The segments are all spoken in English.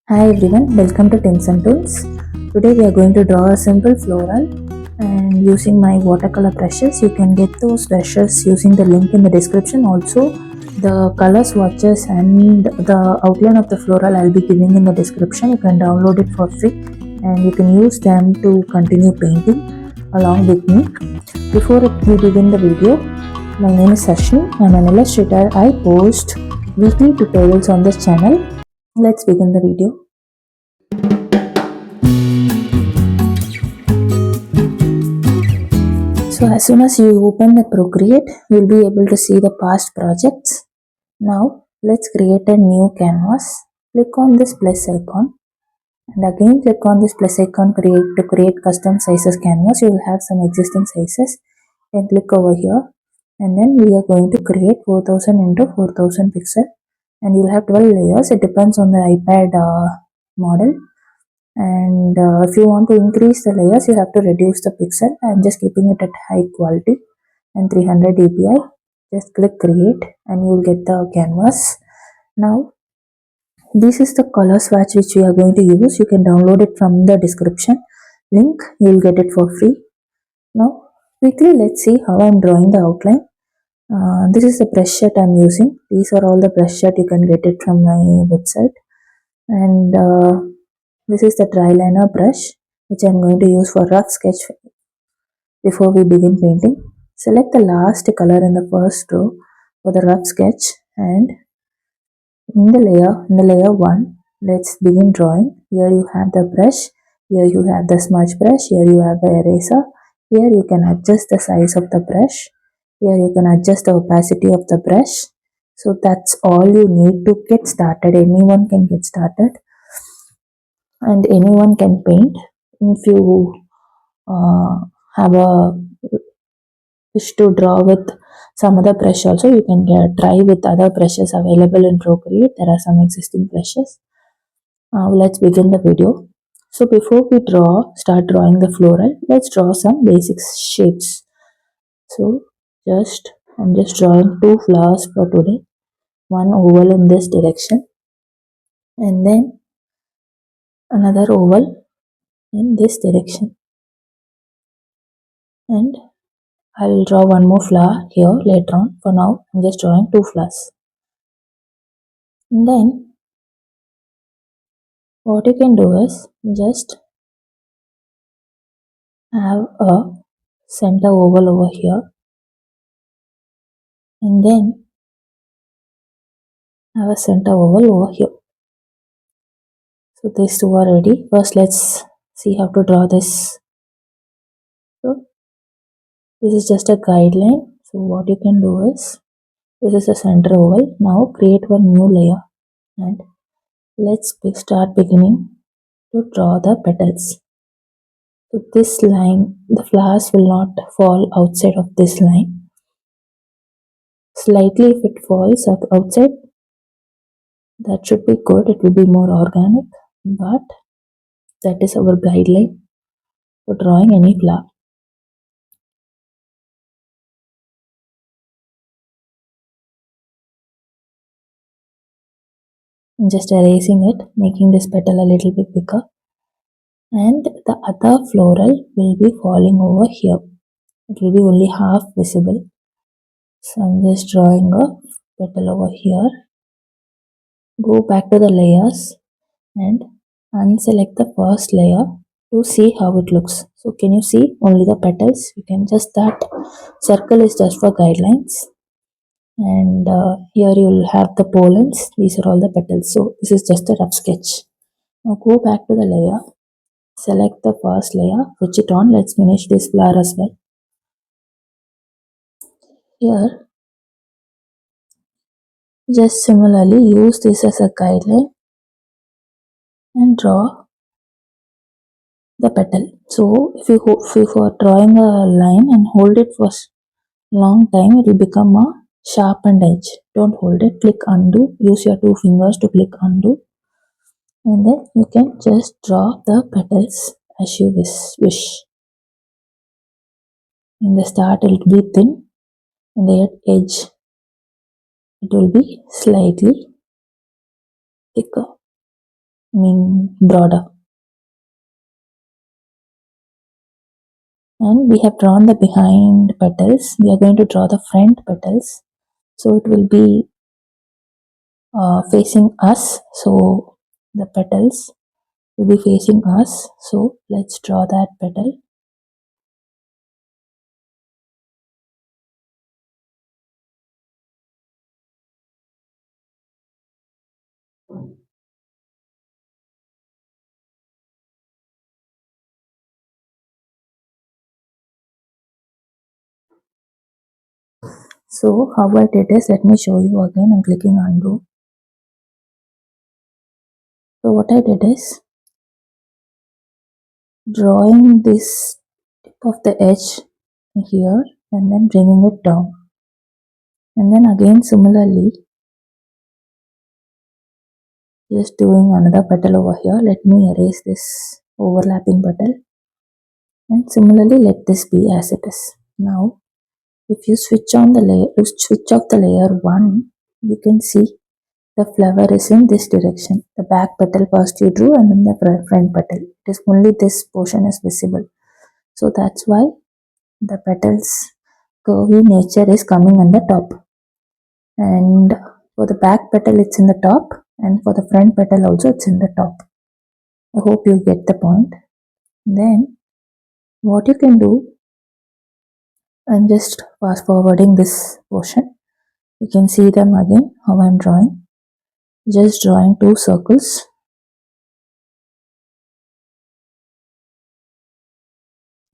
Hi everyone, welcome to Tints and Toons. Today we are going to draw a simple floral and using my watercolor brushes. You can get those brushes using the link in the description. Also, the color swatches and the outline of the floral I'll be giving in the description. You can download it for free and you can use them to continue painting along with me. Before we begin the video, my name is Sashni. I'm an illustrator. I post weekly tutorials on this channel. Let's begin the video. So as soon as you open the Procreate, you'll be able to see the past projects. Now let's create a new canvas. Click on this plus icon and again click on this plus icon to create custom sizes canvas. You will have some existing sizes and click over here and then we are going to create 4000 into 4000 pixel and you'll have 12 layers. It depends on the iPad model. And if you want to increase the layers, you have to reduce the pixel. I'm just keeping it at high quality and 300 dpi. Just click create and you will get the canvas. Now this is the color swatch which we are going to use. You can download it from the description link. You will get it for free. Now quickly let's see how I'm drawing the outline. This is the brush set I'm using. These are all the brush set. You can get it from my website. And this is the dry liner brush which I am going to use for rough sketch before we begin painting. Select the last color in the first row for the rough sketch and in the layer 1, let's begin drawing. Here you have the brush, here you have the smudge brush, here you have the eraser. Here you can adjust the size of the brush. Here you can adjust the opacity of the brush. So that's all you need to get started. Anyone can get started and anyone can paint. If you have a wish to draw with some other brush also, you can try with other brushes available in Procreate. There are some existing brushes. Let's begin the video. So before we start drawing the floral, let's draw some basic shapes. So I'm just drawing two flowers for today. One oval in this direction and then another oval in this direction. And I'll draw one more flower here later on. For now, I'm just drawing two flowers. And then what you can do is just have a center oval over here and then have a center oval over here. So these two are ready. First let's see how to draw this. So this is just a guideline. So what you can do is this is a center oval. Now create one new layer and let's start beginning to draw the petals. So this line, the flowers will not fall outside of this line. Slightly if it falls outside, that should be good. It will be more organic, but that is our guideline for drawing any flower. I'm just erasing it, making this petal a little bit bigger. And the other floral will be falling over here. It will be only half visible. So I'm just drawing a petal over here. Go back to the layers and unselect the first layer to see how it looks. So can you see only the petals? You can just that circle is just for guidelines. And here you will have the pollens. These are all the petals. So this is just a rough sketch. Now go back to the layer. Select the first layer, switch it on. Let's finish this flower as well. Here, just similarly use this as a guideline and draw the petal. So if you are drawing a line and hold it for long time, it will become a sharpened edge. Don't hold it. Click undo. Use your two fingers to click undo, and then you can just draw the petals as you wish. In the start, it will be thin. In the edge, it will be slightly thicker. broader. And we have drawn the behind petals. We are going to draw the front petals. So it will be facing us. So the petals will be facing us. So let's draw that petal. So how I did is, let me show you again. I'm clicking undo. So what I did is drawing this tip of the edge here and then bringing it down. And then again similarly, just doing another petal over here. Let me erase this overlapping petal. And similarly, let this be as it is. Now, if you switch on the layer, switch off the layer 1, you can see the flower is in this direction. The back petal first you drew and then the front petal. It is only this portion is visible. So that's why the petals curvy nature is coming on the top. And for the back petal it's in the top, and for the front petal also it's in the top. I hope you get the point. Then what you can do, I'm just fast forwarding this portion. You can see them again how I'm drawing. Just drawing 2 circles.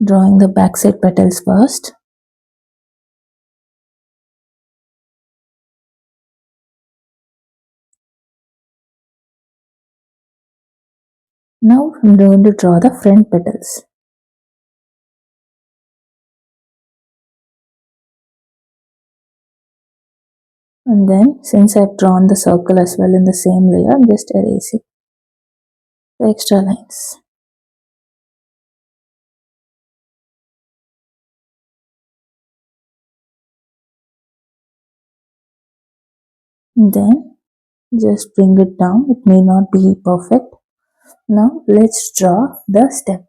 Drawing the backside petals first. Now I'm going to draw the front petals. And then since I've drawn the circle as well in the same layer, I'm just erasing the extra lines. And then just bring it down. It may not be perfect. Now let's draw the stem.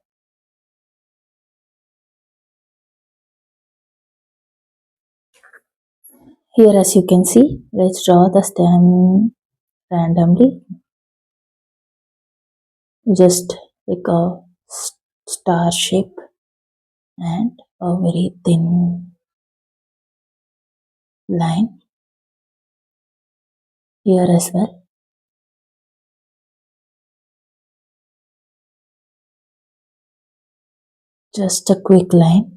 Here as you can see, let's draw the stem randomly. Just like a star shape and a very thin line here as well. Just a quick line.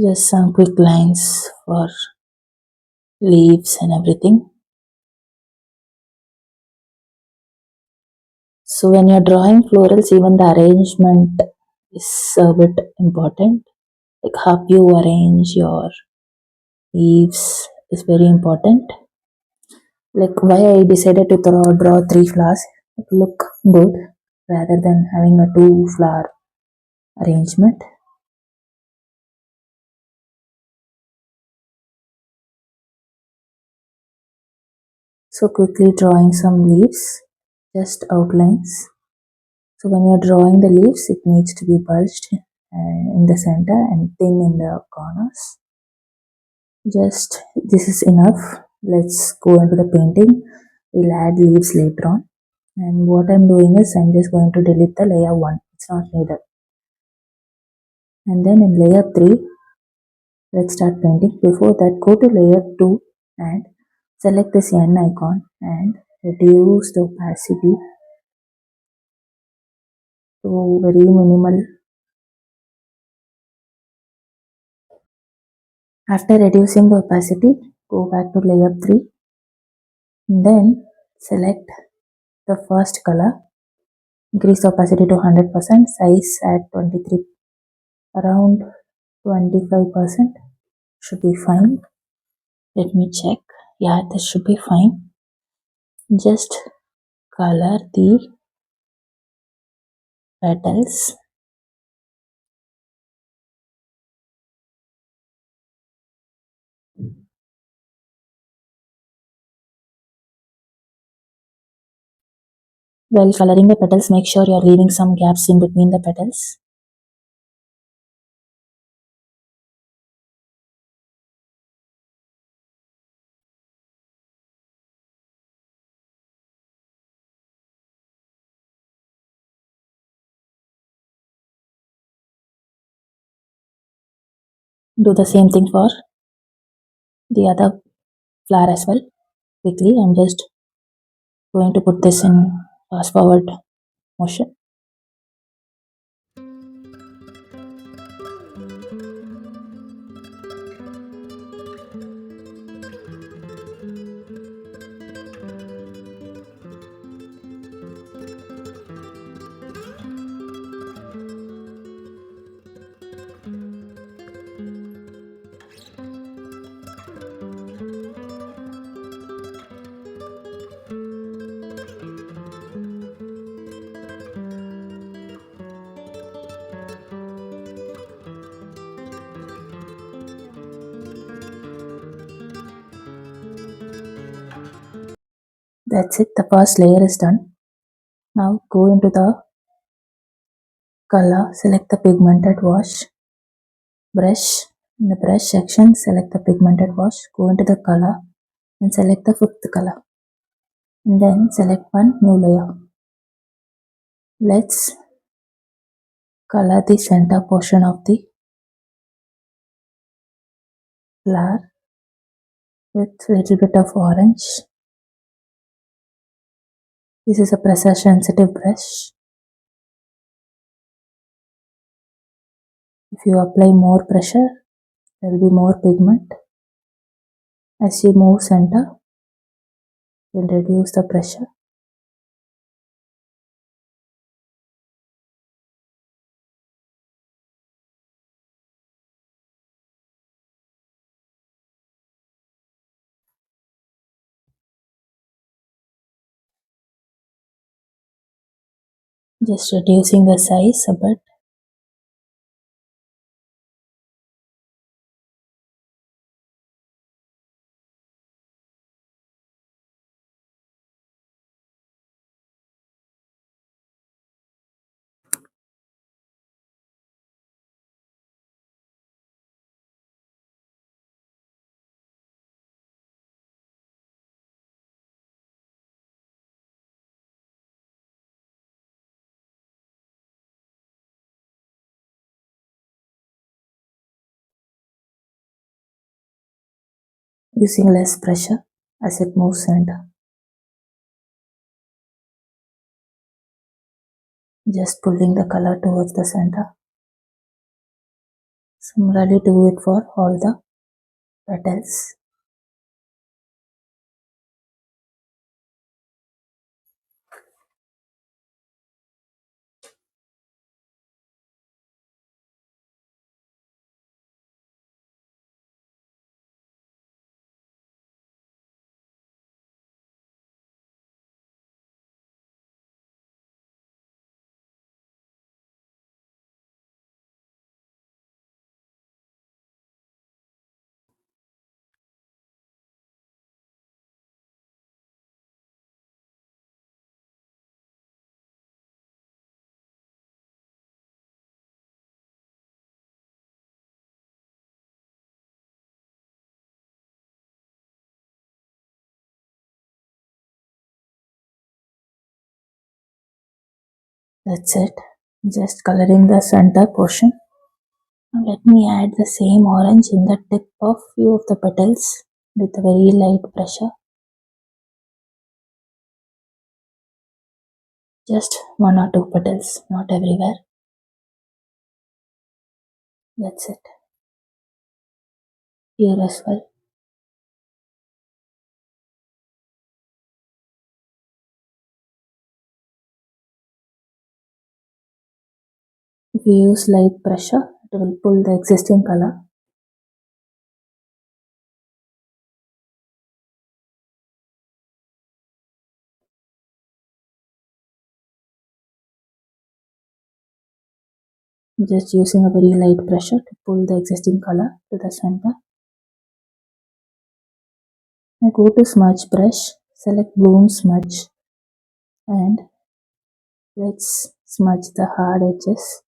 Just some quick lines for leaves and everything. So when you're drawing florals, even the arrangement is a bit important. Like how you arrange your leaves is very important. Like why I decided to draw 3 flowers to look good rather than having a 2 flower arrangement. So quickly drawing some leaves, just outlines. So when you're drawing the leaves, it needs to be bulged in the center and thin in the corners. Just this is enough. Let's go into the painting. We'll add leaves later on. And what I'm doing is I'm just going to delete the layer 1. It's not needed. And then in layer 3, let's start painting. Before that, go to layer 2 and select this N icon and reduce the opacity to very minimal. After reducing the opacity, go back to layer 3. Then select the first color. Increase the opacity to 100%. Size at 23, around 25% should be fine. Let me check. Yeah, this should be fine. Just color the petals. While coloring the petals, make sure you are leaving some gaps in between the petals. Do the same thing for the other flower as well. Quickly, I'm just going to put this in fast forward motion. That's it, the first layer is done. Now go into the color, select the pigmented wash, brush. In the brush section, select the pigmented wash, go into the color and select the fifth color. And then select one new layer. Let's color the center portion of the flower with a little bit of orange. This is a pressure sensitive brush. If you apply more pressure, there will be more pigment. As you move center, you will reduce the pressure. Just reducing the size a bit. Using less pressure as it moves center. Just pulling the color towards the center. Similarly do it for all the petals. That's it. Just coloring the center portion. Now let me add the same orange in the tip of few of the petals with a very light pressure. Just one or two petals, not everywhere. That's it. Here as well. If you use light pressure, it will pull the existing color. Just using a very light pressure to pull the existing color to the center. Now go to smudge brush, select bloom smudge, and let's smudge the hard edges.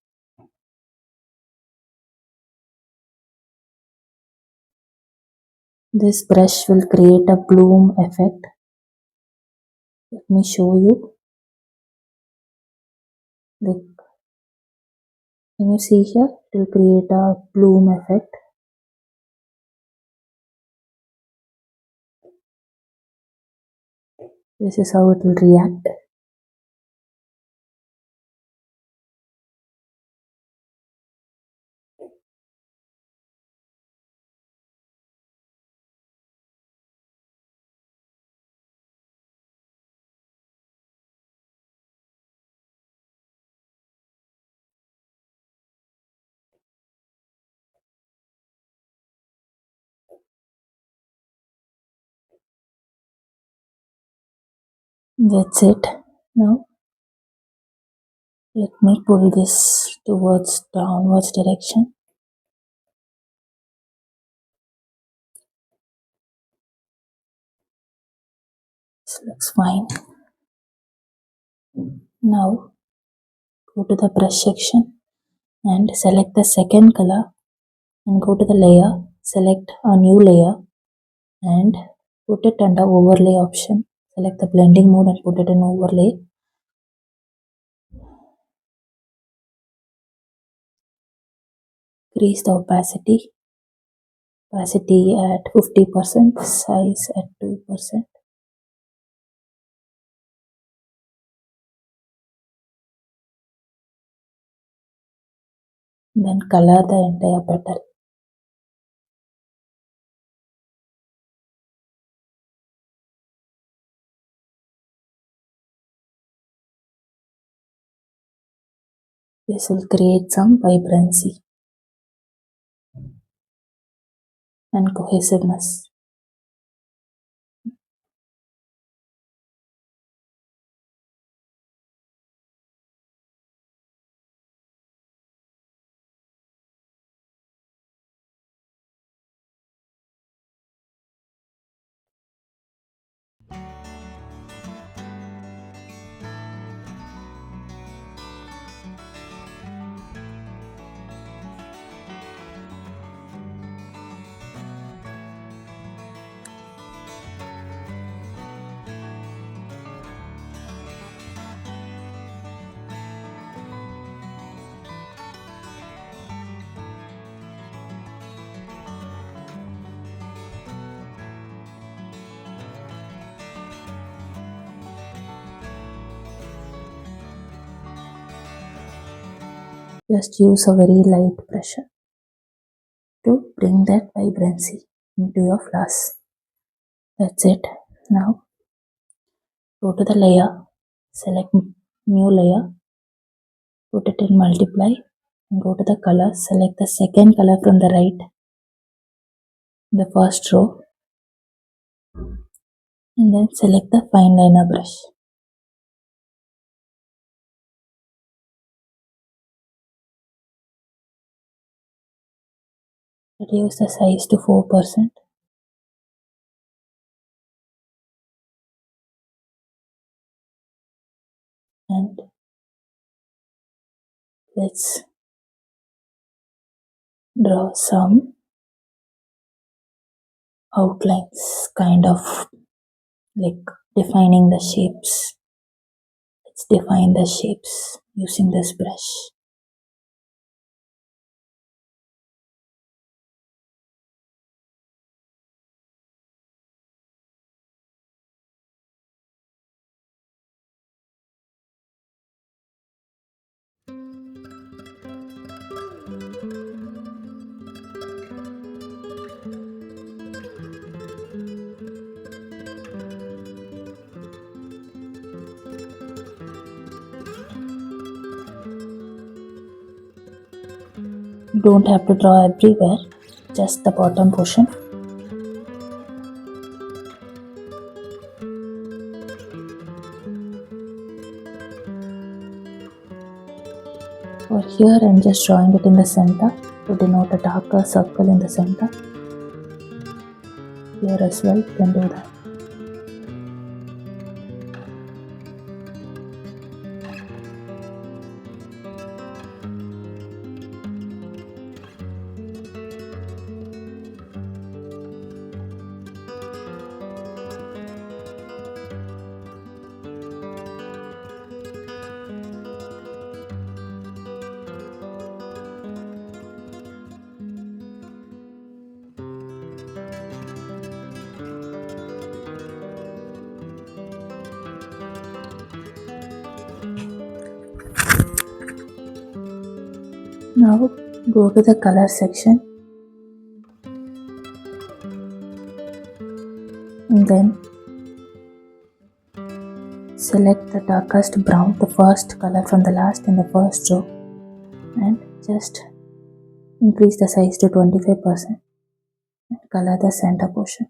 This brush will create a bloom effect. Let me show you. Can you see here? It will create a bloom effect. This is how it will react. That's it. Now let me pull this towards downwards direction. This looks fine. Now go to the brush section and select the second color and go to the layer, select a new layer and put it under overlay option. Select the blending mode and put it in overlay. Increase the opacity at 50%, size at 2%. Then color the entire petal. This will create some vibrancy and cohesiveness. Just use a very light pressure to bring that vibrancy into your flowers. That's it. Now go to the layer, select new layer, put it in multiply and go to the color, select the second color from the right, the first row, and then select the fine liner brush. Reduce the size to 4%. And let's draw some outlines, kind of like defining the shapes. Let's define the shapes using this brush. You don't have to draw everywhere, just the bottom portion. For here, I'm just drawing it in the center to denote a darker circle in the center. Here as well, you can do that. Now go to the color section and then select the darkest brown, the first color from the last in the first row, and just increase the size to 25% and color the center portion.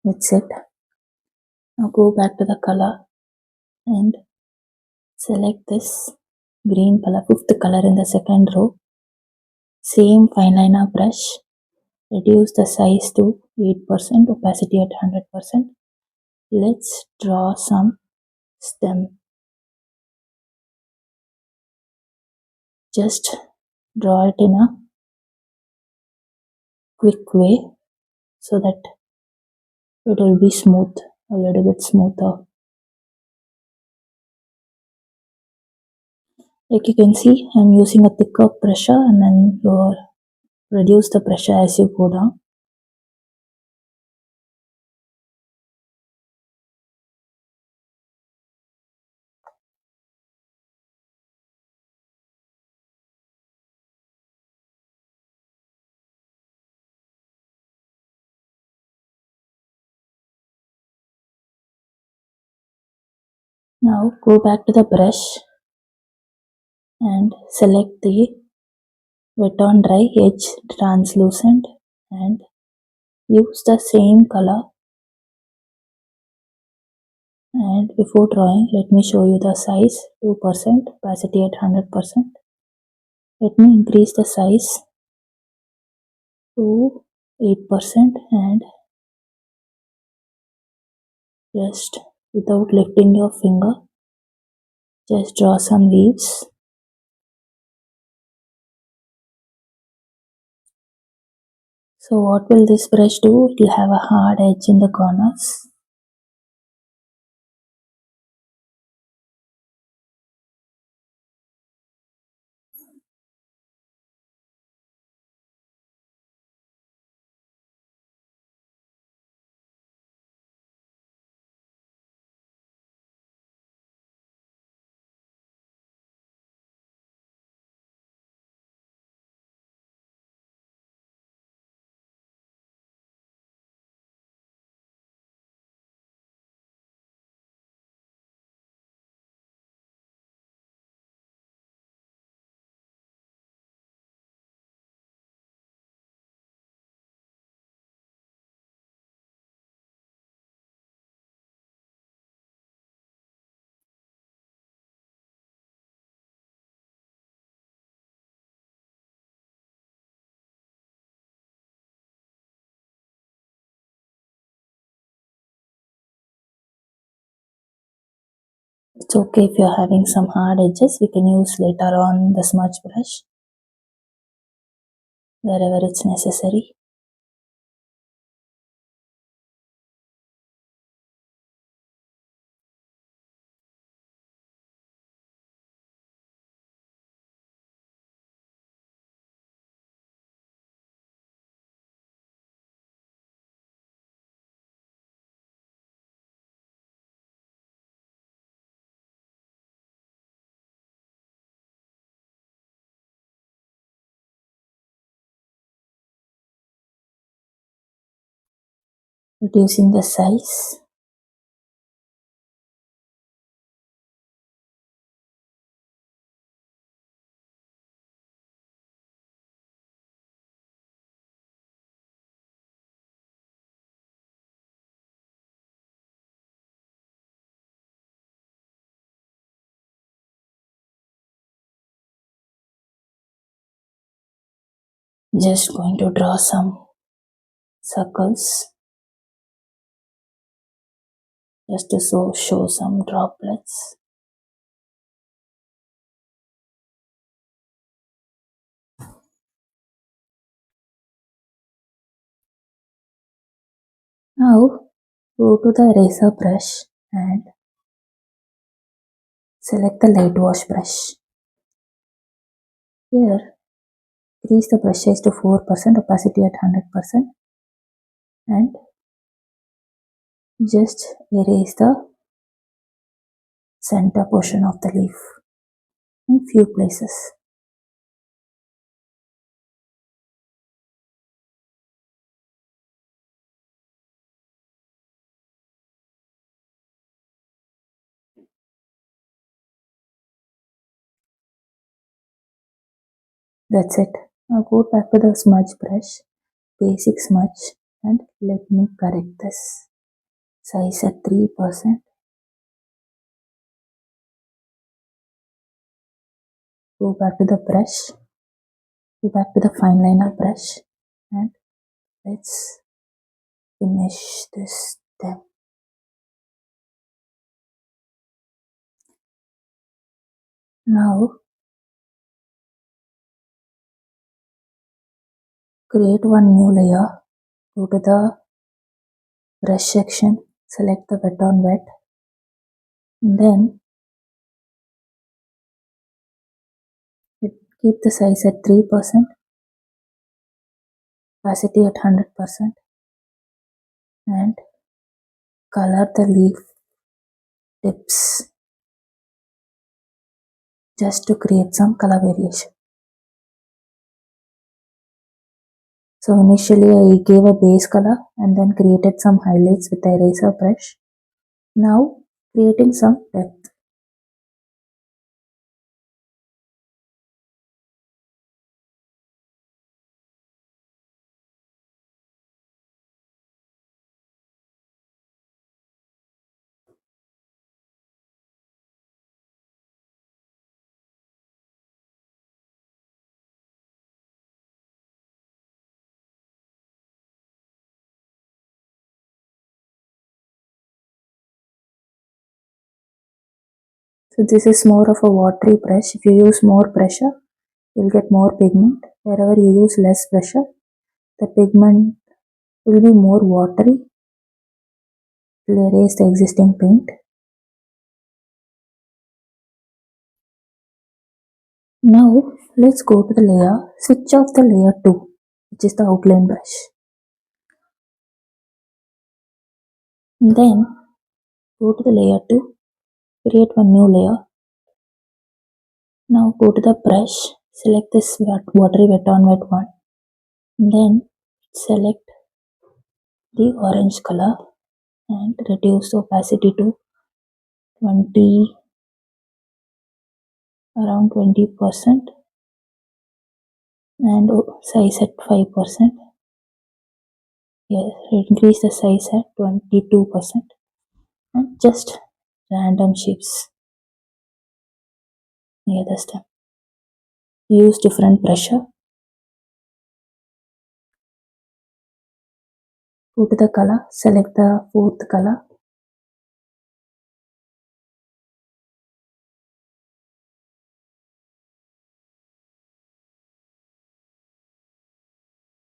That's it. Now go back to the color and select this green color, fifth color in the second row. Same fine liner brush, reduce the size to 8%, opacity at 100%. Let's draw some stem. Just draw it in a quick way so that it will be smooth, a little bit smoother. Like you can see, I'm using a thicker pressure and then reduce the pressure as you go down. Now go back to the brush and select the wet on dry edge translucent and use the same color. And before drawing, let me show you the size, 2%, opacity at 100%. Let me increase the size to 8% and just without lifting your finger, just draw some leaves. So what will this brush do? It will have a hard edge in the corners. It's okay if you're having some hard edges, we can use later on the smudge brush wherever it's necessary. Reducing the size. Just going to draw some circles just to show some droplets. Now go to the eraser brush and select the light wash brush. Here, increase the brush size to 4%, opacity at 100%, and just erase the center portion of the leaf in few places. That's it. Now go back to the smudge brush, basic smudge, and let me correct this. Size at 3%. Go back to the brush, go back to the fine liner brush, and let's finish this step. Now create one new layer. Go to the brush section, select the wet on wet, and then keep the size at 3%, opacity at 100%, and color the leaf tips just to create some color variation. So initially I gave a base color and then created some highlights with the eraser brush. Now creating some depth. So this is more of a watery brush. If you use more pressure, you'll get more pigment. Wherever you use less pressure, the pigment will be more watery. It will erase the existing paint. Now let's go to the layer, switch off the layer 2, which is the outline brush. Then go to the layer 2, create one new layer. Now go to the brush, select this watery wet on wet one. Then select the orange color and reduce the opacity to 20, around 20%, and size at 5%. Yes, increase the size at 22%, and just random shapes near the stem. Use different pressure. Go to the color, select the fourth color.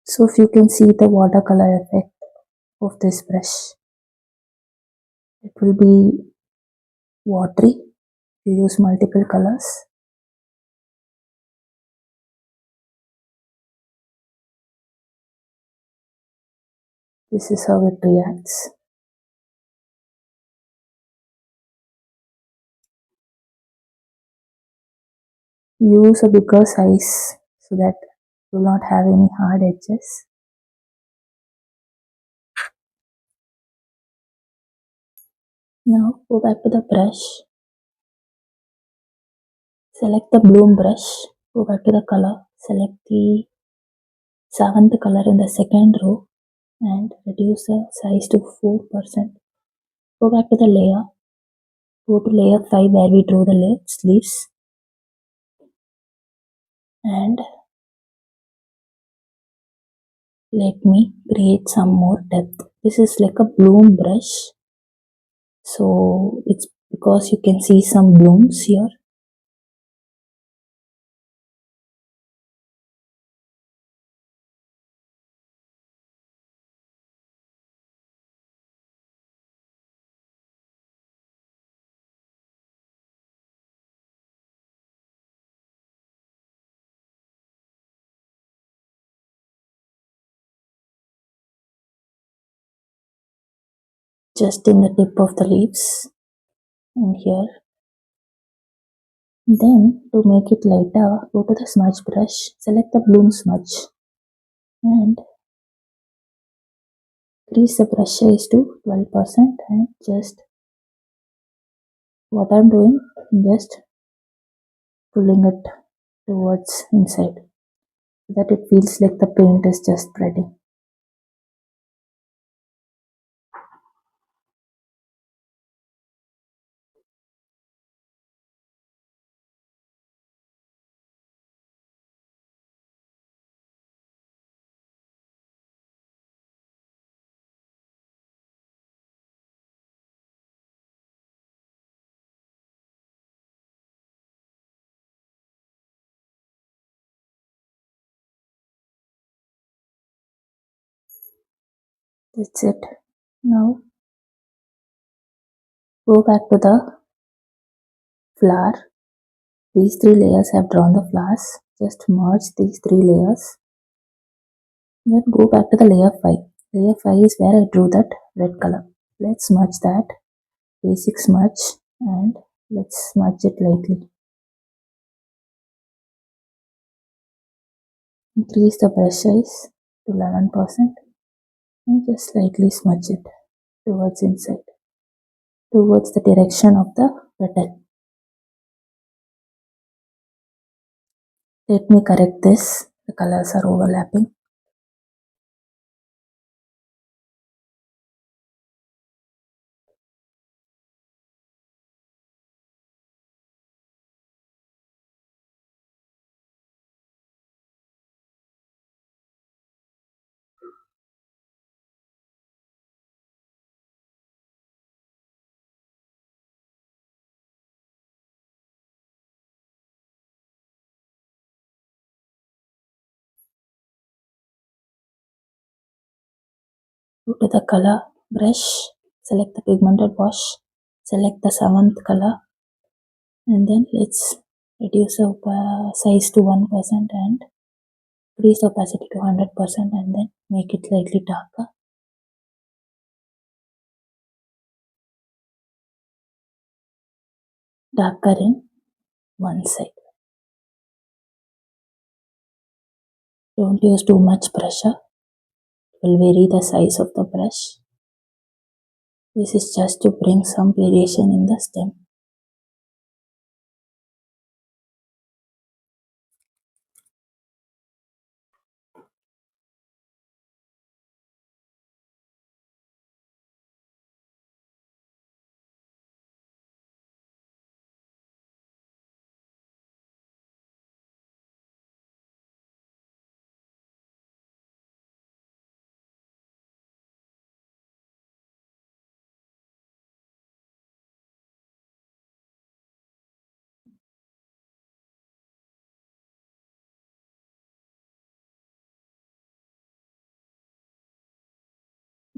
So if you can see the watercolor effect of this brush, it will be watery. You use multiple colors. This is how it reacts. Use a bigger size so that you will not have any hard edges. Now go back to the brush. Select the bloom brush. Go back to the color. Select the seventh color in the second row and reduce the size to 4%. Go back to the layer. Go to layer 5 where we drew the leaves. And Let me create some more depth. This is like a bloom brush, so it's because you can see some blooms here. Just in the tip of the leaves and here. Then to make it lighter, go to the smudge brush, select the bloom smudge and increase the brush size to 12% and just what I'm doing, just pulling it towards inside so that it feels like the paint is just spreading. That's it. Now go back to the flower. These three layers have drawn the flowers. Just merge these three layers. Then go back to the layer 5. Layer 5 is where I drew that red color. Let's smudge that. Basic smudge and let's smudge it lightly. Increase the brush size to 11% and just slightly smudge it towards inside, towards the direction of the petal. Let me correct this. The colors are overlapping. Go to the color brush, select the pigmented wash, select the 7th color and then let's reduce the size to 1% and increase the opacity to 100% and then make it slightly darker. Darker in one side. Don't use too much pressure. It will vary the size of the brush. This is just to bring some variation in the stem.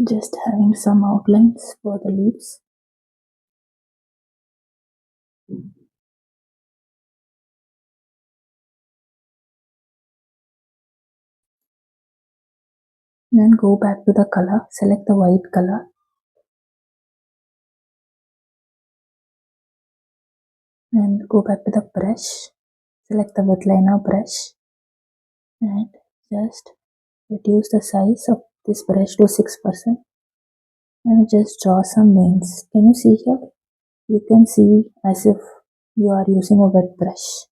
Just having some outlines for the leaves. Then go back to the color, select the white color and go back to the brush, select the wet liner brush and just reduce the size of this brush to 6% and just draw some veins. Can you see here? You can see as if you are using a wet brush.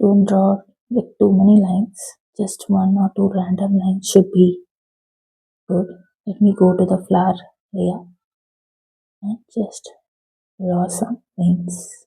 Don't draw like too many lines, just one or two random lines should be good. Let me go to the flower layer. and just draw some paints.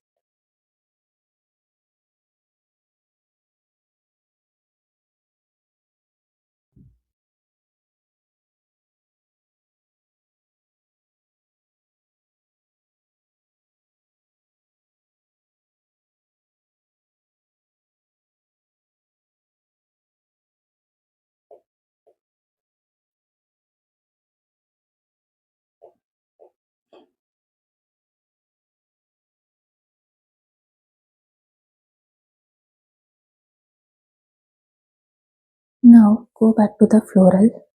Now go back to the floral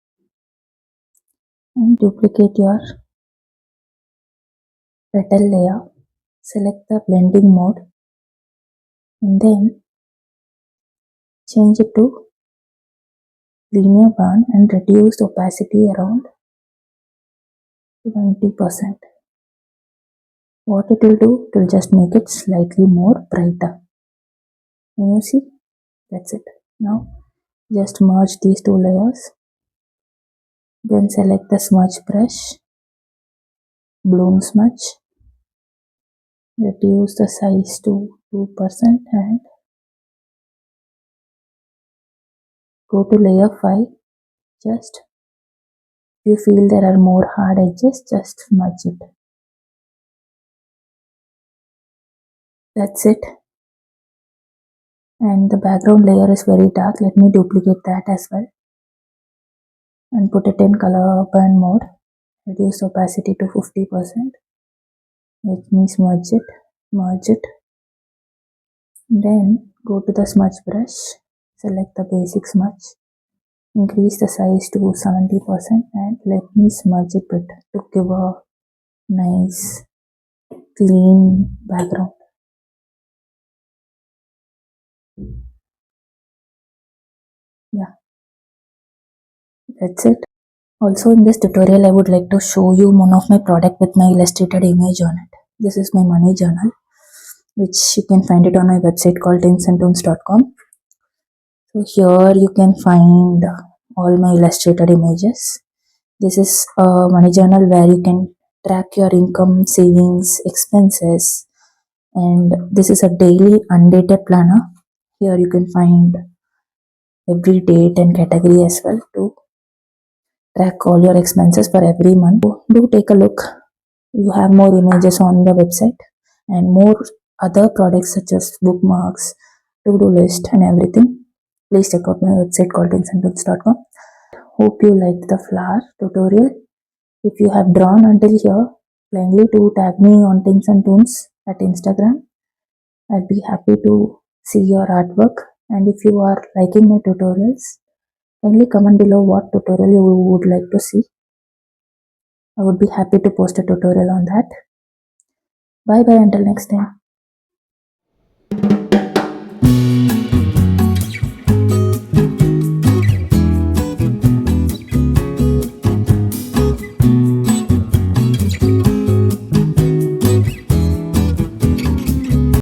and duplicate your petal layer. Select the blending mode and then change it to linear burn and reduce the opacity around 20%. What it will do, it will just make it slightly more brighter. Can you see? That's it. Now just merge these two layers. Then select the smudge brush, bloom smudge, reduce the size to 2% and go to layer 5. Just if you feel there are more hard edges, just smudge it. That's it. And the background layer is very dark. Let me duplicate that as well and put it in color burn mode. Reduce opacity to 50%. Let me smudge it, merge it. Then go to the smudge brush, select the basic smudge, increase the size to 70% and let me smudge it bit to give a nice clean background. Yeah, that's it. Also in this tutorial I would like to show you one of my product with my illustrated image on it. This is my money journal, which you can find it on my website called tintsandtoons.com. So here you can find all my illustrated images. This is a money journal where you can track your income, savings, expenses, and this is a daily undated planner. Here you can find every date and category as well to track all your expenses for every month. Do take a look. You have more images on the website and more other products such as bookmarks, to-do list and everything. Please check out my website called tintsandtoons.com. Hope you liked the flower tutorial. If you have drawn until here, kindly to tag me on Tints and Toons at Instagram. I'll be happy to see your artwork. And if you are liking my tutorials, kindly comment below what tutorial you would like to see. I would be happy to post a tutorial on that. Bye bye until next time.